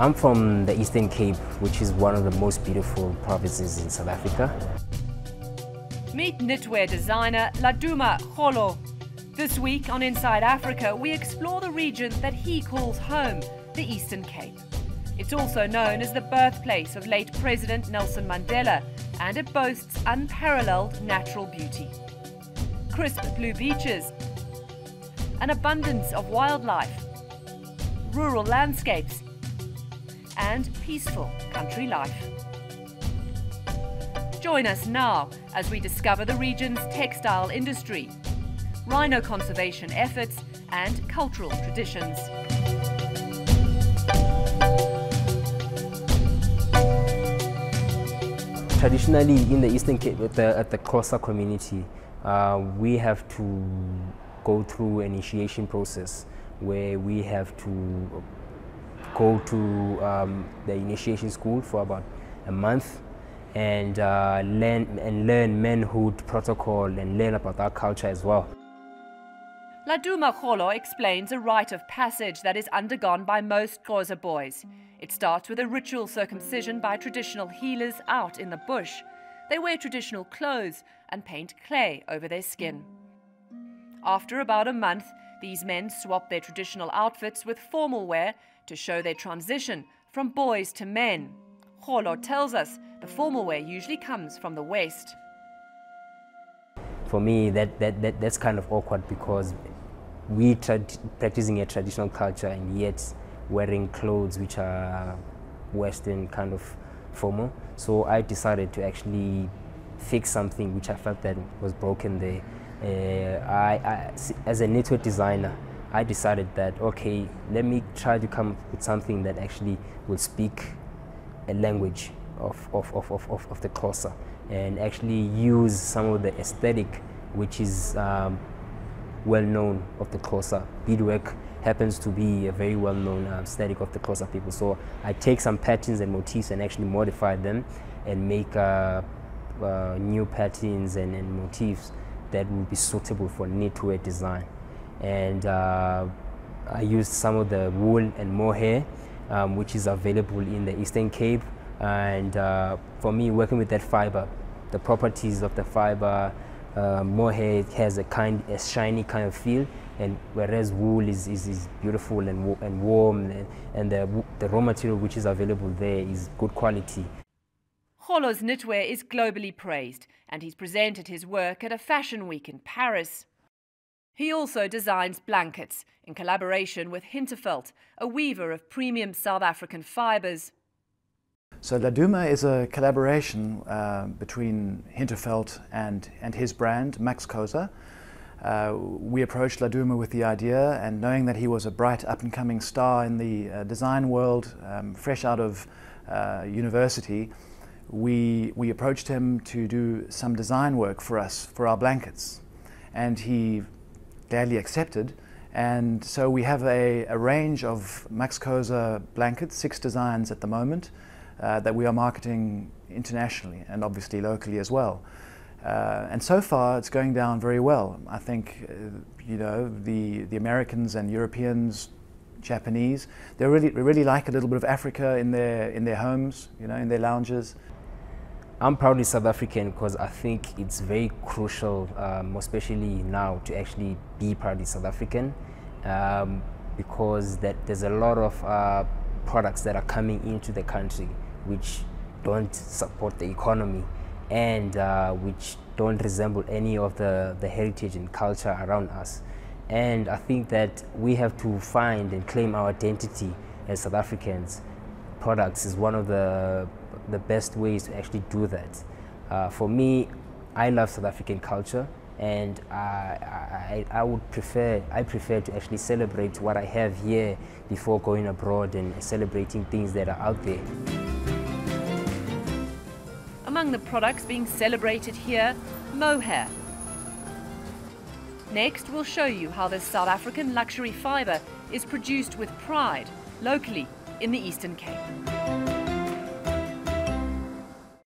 I'm from the Eastern Cape, which is one of the most beautiful provinces in South Africa. Meet knitwear designer Laduma Ngxoko. This week on Inside Africa, we explore the region that he calls home, the Eastern Cape. It's also known as the birthplace of late President Nelson Mandela, and it boasts unparalleled natural beauty. Crisp blue beaches, an abundance of wildlife, rural landscapes, and peaceful country life. Join us now as we discover the region's textile industry, rhino conservation efforts, and cultural traditions. Traditionally, in the Eastern Cape, at the Xhosa community, we have to go through an initiation process where we have to go to the initiation school for about a month and learn manhood protocol and learn about our culture as well. Laduma Ngxoko explains a rite of passage that is undergone by most Xhosa boys. It starts with a ritual circumcision by traditional healers out in the bush. They wear traditional clothes and paint clay over their skin. After about a month, these men swap their traditional outfits with formal wear to show their transition from boys to men. Ngxoko tells us the formal wear usually comes from the West. For me, that's kind of awkward because we practicing a traditional culture and yet wearing clothes which are Western kind of formal. So I decided to actually fix something which I felt that was broken there. As a knitwear designer, I decided that, okay, let me try to come up with something that actually will speak a language of the Xhosa and actually use some of the aesthetic which is well known of the Xhosa. Beadwork happens to be a very well known aesthetic of the Xhosa people. So I take some patterns and motifs and actually modify them and make new patterns and motifs that will be suitable for knitwear design. And I used some of the wool and mohair, which is available in the Eastern Cape. And for me, working with that fiber, the properties of the fiber, mohair has a shiny kind of feel, and whereas wool is beautiful and warm, and the raw material which is available there is good quality. Ngxolo's knitwear is globally praised, and he's presented his work at a fashion week in Paris. He also designs blankets in collaboration with Hinterveld, a weaver of premium South African fibers. So Laduma is a collaboration between Hinterveld and his brand, MaXhosa. We approached Laduma with the idea, and knowing that he was a bright up-and-coming star in the design world, fresh out of university, we approached him to do some design work for us, for our blankets. And he gladly accepted. And so we have a range of MaXhosa blankets, 6 designs at the moment, that we are marketing internationally and obviously locally as well. And so far it's going down very well. I think you know, the Americans and Europeans, Japanese, they really like a little bit of Africa in their homes, you know, in their lounges. I'm proudly South African because I think it's very crucial, especially now, to actually be proudly South African, because there's a lot of products that are coming into the country which don't support the economy and which don't resemble any of the heritage and culture around us. And I think that we have to find and claim our identity as South Africans. Products is one of the best ways to actually do that. For me, I love South African culture, and I prefer to actually celebrate what I have here before going abroad and celebrating things that are out there. Among the products being celebrated here, Mohair. Next, we'll show you how this South African luxury fibre is produced with pride locally in the Eastern Cape.